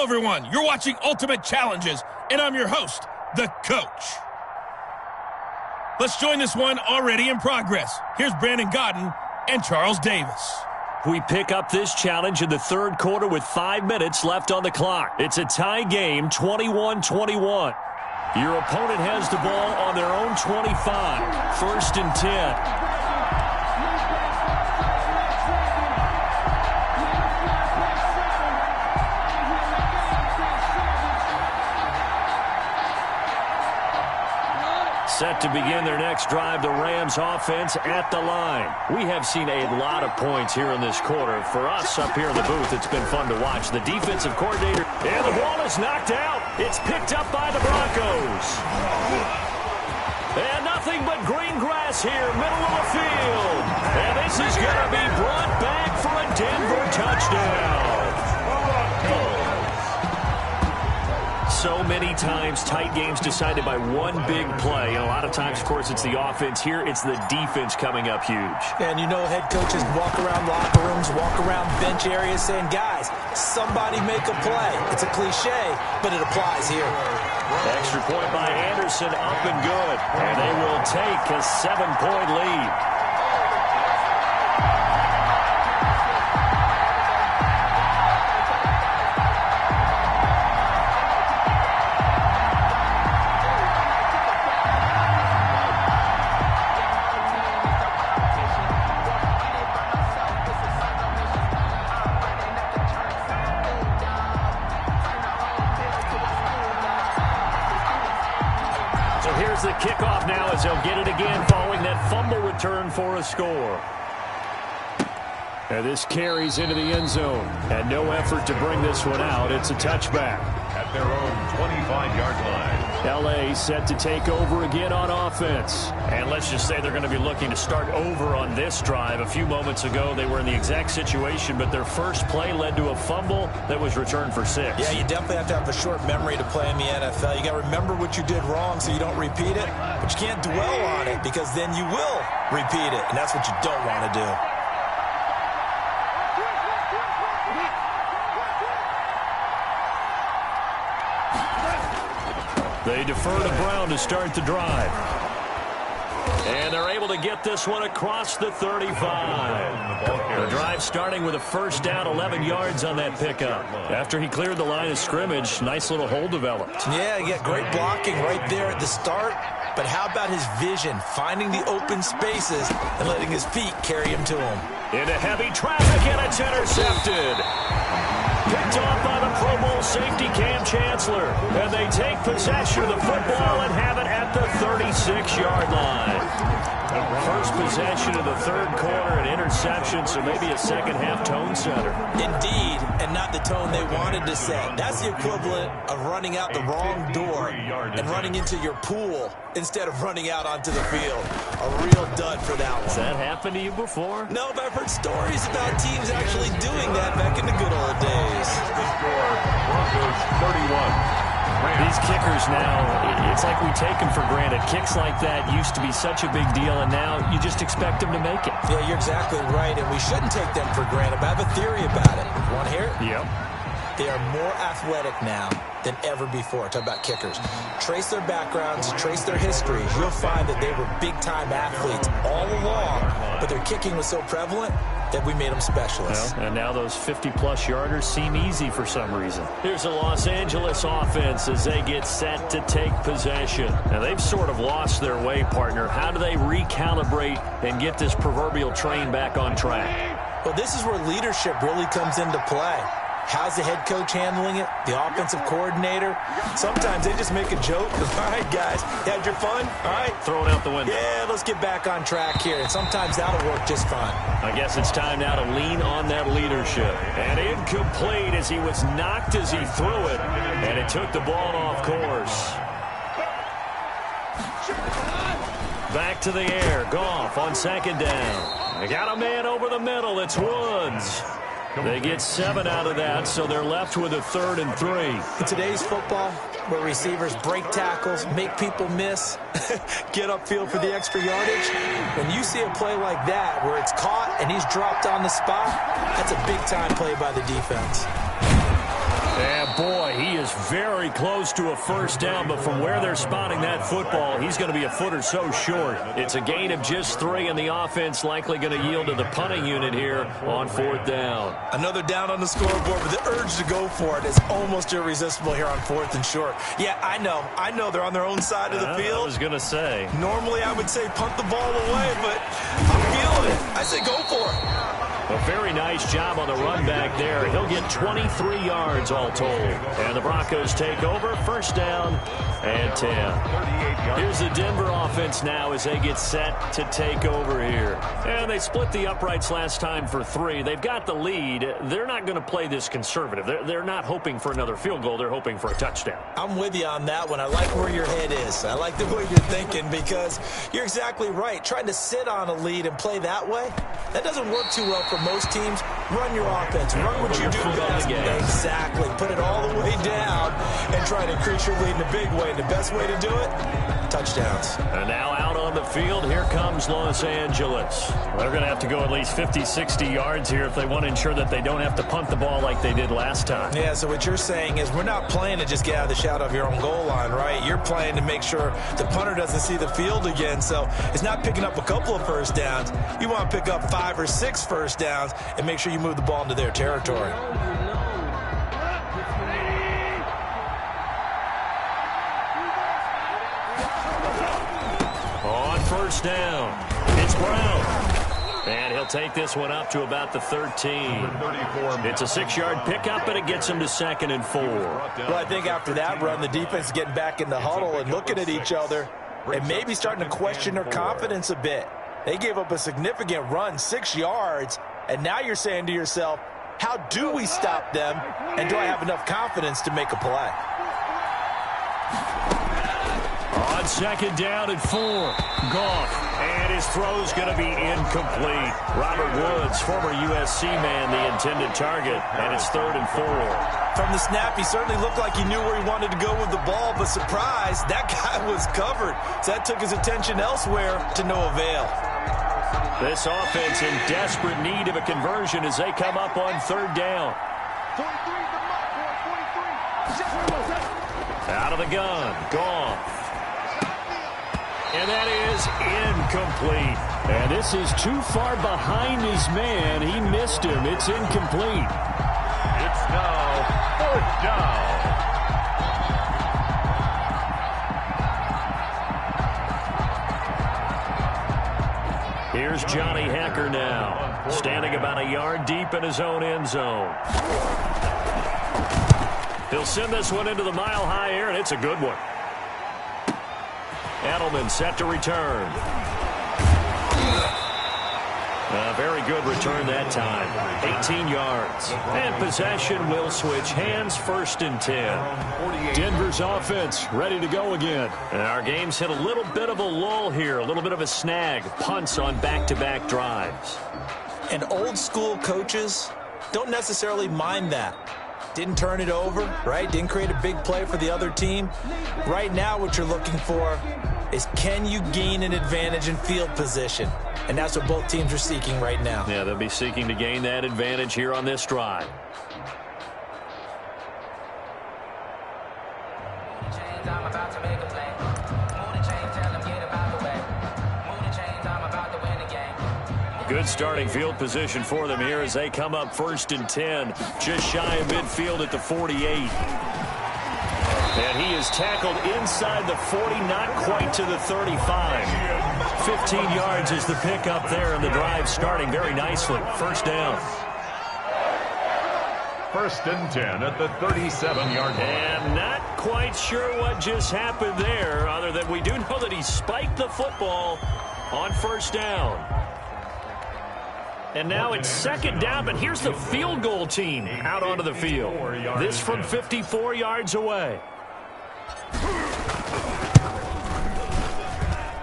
Hello, everyone. You're watching Ultimate Challenges, and I'm your host, the Coach. Let's join this one already in progress. Here's Brandon Godden and Charles Davis. We pick up this challenge in the third quarter with 5 minutes left on the clock. It's a tie game, 21-21. Your opponent has the ball on their own 25. First and 10. Set to begin their next drive, the Rams offense at the line. We have seen a lot of points here in this quarter. For us up here in the booth, it's been fun to watch. The defensive coordinator, and the ball is knocked out. It's picked up by the Broncos. And nothing but green grass here, middle of the field. And this is going to be brought back for a Denver touchdown. So many times, tight games decided by one big play. And a lot of times, of course, it's the offense. Here, it's the defense coming up huge. And you know head coaches walk around locker rooms, walk around bench areas saying, guys, somebody make a play. It's a cliche, but it applies here. Extra point by Anderson, up and good. And they will take a 7-point lead. The kickoff now as they'll get it again following that fumble return for a score. And this carries into the end zone. And no effort to bring this one out. It's a touchback. At their own 25-yard line. L.A. set to take over again on offense. And let's just say they're going to be looking to start over on this drive. A few moments ago, they were in the exact situation, but their first play led to a fumble that was returned for 6. Yeah, you definitely have to have a short memory to play in the NFL. You got to remember what you did wrong so you don't repeat it, but you can't dwell on it because then you will repeat it, and that's what you don't want to do. They defer to Brown to start the drive. And they're able to get this one across the 35. The drive starting with a first down, 11 yards on that pickup. After he cleared the line of scrimmage, nice little hole developed. Yeah, you got great blocking right there at the start. But how about his vision, finding the open spaces and letting his feet carry him to him? Into heavy traffic, and it's intercepted. Picked off by the Pro Bowl safety Cam Chancellor. And they take possession of the football and have it at the 36-yard line. First possession of the third quarter, an interception, so maybe a second-half tone setter. Indeed, and not the tone they wanted to set. That's the equivalent of running out the wrong door and running into your pool instead of running out onto the field. A real dud for that one. Has that happened to you before? No, but I've heard stories about teams actually doing that back in the good old days. The score, Broncos 31. These kickers now, it's like we take them for granted. Kicks like that used to be such a big deal, and now you just expect them to make it. Yeah, you're exactly right, and we shouldn't take them for granted, but I have a theory about it. Want to hear it? Yep. They are more athletic now than ever before. Talk about kickers. Trace their backgrounds, trace their histories. You'll find that they were big-time athletes all along, but their kicking was so prevalent that we made them specialists. Well, and now those 50-plus yarders seem easy for some reason. Here's the Los Angeles offense as they get set to take possession. Now, they've sort of lost their way, partner. How do they recalibrate and get this proverbial train back on track? Well, this is where leadership really comes into play. How's the head coach handling it? The offensive coordinator? Sometimes they just make a joke. All right, guys, you had your fun? All right. Throw it out the window. Yeah, let's get back on track here. And sometimes that'll work just fine. I guess it's time now to lean on that leadership. And incomplete as he was knocked as he threw it. And it took the ball off course. Back to the air. Goff on second down. They got a man over the middle. It's Woods. They get 7 out of that, so they're left with a 3rd and 3. In today's football, where receivers break tackles, make people miss, get upfield for the extra yardage, when you see a play like that where it's caught and he's dropped on the spot, that's a big-time play by the defense. And boy, he is very close to a first down, but from where they're spotting that football, he's going to be a foot or so short. It's a gain of just 3, and the offense likely going to yield to the punting unit here on 4th down. Another down on the scoreboard, but the urge to go for it is almost irresistible here on 4th and short. Yeah, I know they're on their own side of the field. I was going to say. Normally, I would say punt the ball away, but I'm feeling it. I say go for it. A very nice job on the run back there. He'll get 23 yards all told. And the Broncos take over. First down and 10. Here's the Denver offense now as they get set to take over here. And they split the uprights last time for 3. They've got the lead. They're not going to play this conservative. They're not hoping for another field goal. They're hoping for a touchdown. I'm with you on that one. I like where your head is. I like the way you're thinking because you're exactly right. Trying to sit on a lead and play that way, that doesn't work too well for most teams. Run your offense. Run what you do best. Exactly. Put it all the way down and try to increase your lead in a big way. And the best way to do it, touchdowns. And now out on the field, here comes Los Angeles. They're going to have to go at least 50, 60 yards here if they want to ensure that they don't have to punt the ball like they did last time. Yeah, so what you're saying is we're not playing to just get out of the shadow of your own goal line, right? You're playing to make sure the punter doesn't see the field again. So it's not picking up a couple of first downs. You want to pick up 5 or 6 first downs and make sure you move the ball into their territory. On first down, it's Brown. And he'll take this one up to about the 13. It's a 6-yard pickup, and it gets him to 2nd and 4. Well, I think after that run, the defense is getting back in the huddle and looking at each other and maybe starting to question their confidence a bit. They gave up a significant run, 6 yards, and now you're saying to yourself, how do we stop them, and do I have enough confidence to make a play? On 2nd down and 4, Goff, and his throw's going to be incomplete. Robert Woods, former USC man, the intended target, and it's 3rd and 4. From the snap, he certainly looked like he knew where he wanted to go with the ball, but surprise, that guy was covered. So that took his attention elsewhere to no avail. This offense in desperate need of a conversion as they come up on 3rd down. Out of the gun, Goff. And that is incomplete. And this is too far behind his man. He missed him. It's incomplete. It's now 4th down. Here's Johnny Hecker now, standing about a yard deep in his own end zone. He'll send this one into the mile-high air, and it's a good one. Edelman set to return. A very good return that time. 18 yards. And possession will switch hands, 1st and 10. Denver's offense ready to go again. And our game's hit a little bit of a lull here, a little bit of a snag. Punts on back-to-back drives. And old-school coaches don't necessarily mind that. Didn't turn it over, right? Didn't create a big play for the other team. Right now what you're looking for is can you gain an advantage in field position? And that's what both teams are seeking right now. Yeah, they'll be seeking to gain that advantage here on this drive. Good starting field position for them here as they come up 1st and 10, just shy of midfield at the 48. And he is tackled inside the 40, not quite to the 35. 15 yards is the pickup there, and the drive starting very nicely. 1st down. 1st and 10 at the 37-yard line. And not quite sure what just happened there, other than we do know that he spiked the football on 1st down. And now it's 2nd down, but here's the field goal team out onto the field. This from 54 yards away.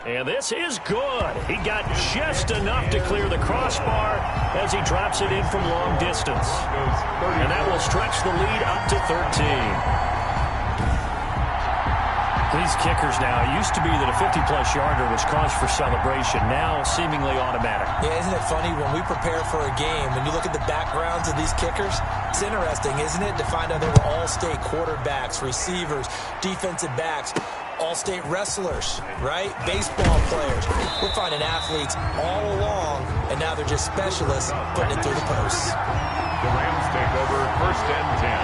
And this is good. He got just enough to clear the crossbar as he drops it in from long distance. And that will stretch the lead up to 13. These kickers now, it used to be that a 50-plus yarder was cause for celebration. Now, seemingly automatic. Yeah, isn't it funny? When we prepare for a game, when you look at the backgrounds of these kickers, it's interesting, isn't it, to find out they were all-state quarterbacks, receivers, defensive backs, all-state wrestlers, right? Baseball players. We're finding athletes all along, and now they're just specialists putting it through the posts. The Rams take over 1st and 10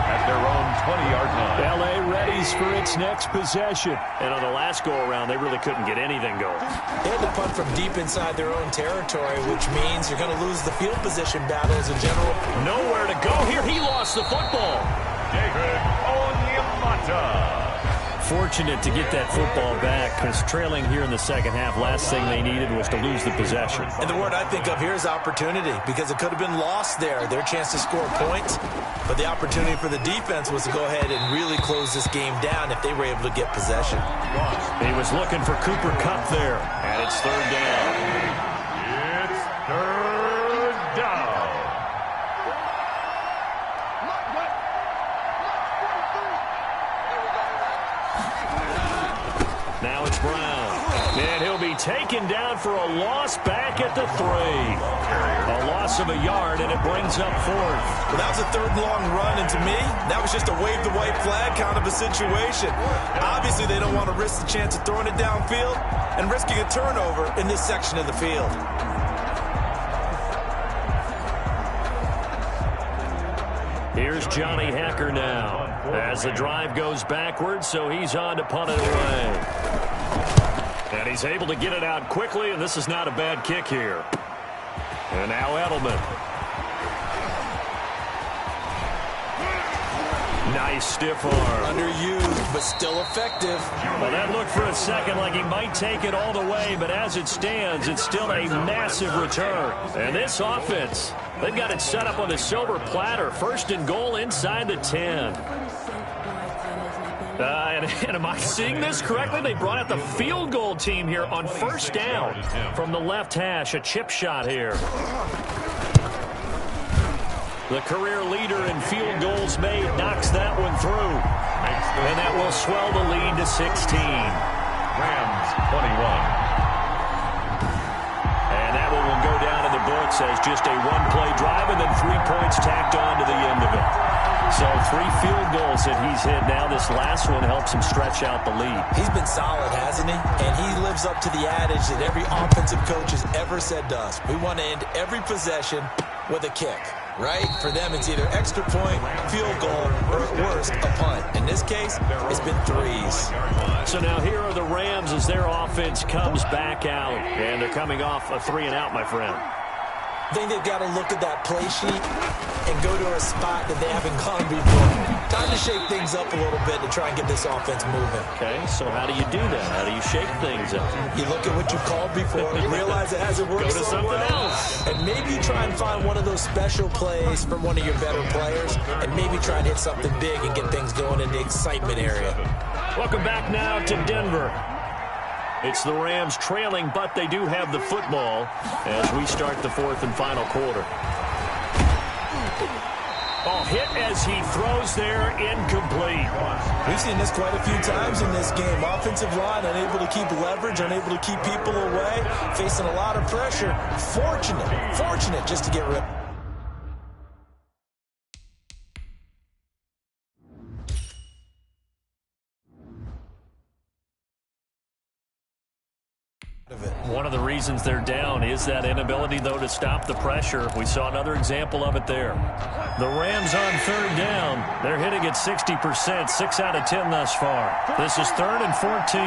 at their own 20-yard line. LA readies for its next possession. And on the last go-around, they really couldn't get anything going. They had to punt from deep inside their own territory, which means you're going to lose the field position battles in general. Nowhere to go here. He lost the football. David Onyemata. Fortunate to get that football back, because trailing here in the second half, last thing they needed was to lose the possession. And the word I think of here is opportunity, because it could have been lost there, their chance to score points. But the opportunity for the defense was to go ahead and really close this game down if they were able to get possession. He was looking for Cooper Kupp there, and it's 3rd down. It's 3rd down. Now it's Brown. And he'll be taken down for a loss back at the 3. A loss of a yard, and it brings up 4th. Well, that was a 3rd and long run, and to me, that was just a wave the white flag kind of a situation. Obviously, they don't want to risk the chance of throwing it downfield and risking a turnover in this section of the field. Here's Johnny Hacker now as the drive goes backwards, so he's on to punt it away. And he's able to get it out quickly, and this is not a bad kick here. And now Edelman. Nice stiff arm. Underused, but still effective. Well, that looked for a second like he might take it all the way, but as it stands, it's still a massive return. And this offense, they've got it set up on the silver platter. 1st and goal inside the 10. And am I seeing this correctly? They brought out the field goal team here on 1st down from the left hash. A chip shot here. The career leader in field goals made knocks that one through. And that will swell the lead to 16. Rams 21. And that one will go down in the books as just a one-play drive and then 3 points tacked on to the end of it. So 3 field goals that he's hit now. This last one helps him stretch out the lead. He's been solid, hasn't he? And he lives up to the adage that every offensive coach has ever said to us. We want to end every possession with a kick, right? For them, it's either extra point, field goal, or at worst, a punt. In this case, it's been 3s. So now here are the Rams as their offense comes back out. And they're coming off a 3-and-out, my friend. I think they've got to look at that play sheet and go to a spot that they haven't gone before. Time to shake things up a little bit to try and get this offense moving. Okay, so how do you do that? How do you shake things up? You look at what you called before, realize it hasn't worked Go to so something well, else. and maybe you try and find one of those special plays from one of your better players, and maybe try and hit something big and get things going in the excitement area. Welcome back now to Denver. It's the Rams trailing, but they do have the football as we start the 4th and final quarter. Oh, hit as he throws there, incomplete. We've seen this quite a few times in this game. Offensive line unable to keep leverage, unable to keep people away, facing a lot of pressure. Fortunate just to get rid of it. One of the reasons they're down is that inability, though, to stop the pressure. We saw another example of it there. The Rams on 3rd down. They're hitting at 60%, 6 out of 10 thus far. This is 3rd and 14.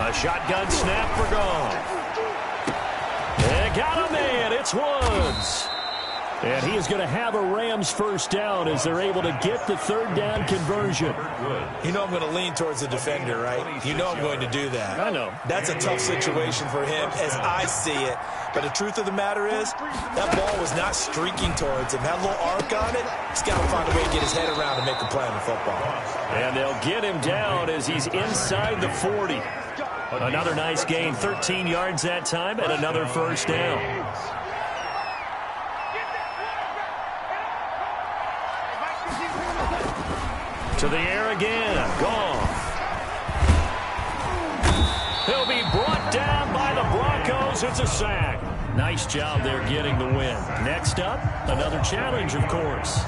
A shotgun snap for Goff. They got a man. It's Woods. And he is going to have a Rams 1st down as they're able to get the 3rd down conversion. You know I'm going to lean towards the defender, right? You know I'm going to do that. I know. That's a tough situation for him as I see it. But the truth of the matter is, that ball was not streaking towards him. Had a little arc on it. He's got to find a way to get his head around and make a play on the football. And they'll get him down as he's inside the 40. Another nice gain, 13 yards that time, and another 1st down. To the air again. Gone. He'll be brought down by the Broncos. It's a sack. Nice job there getting the win. Next up, another challenge, of course.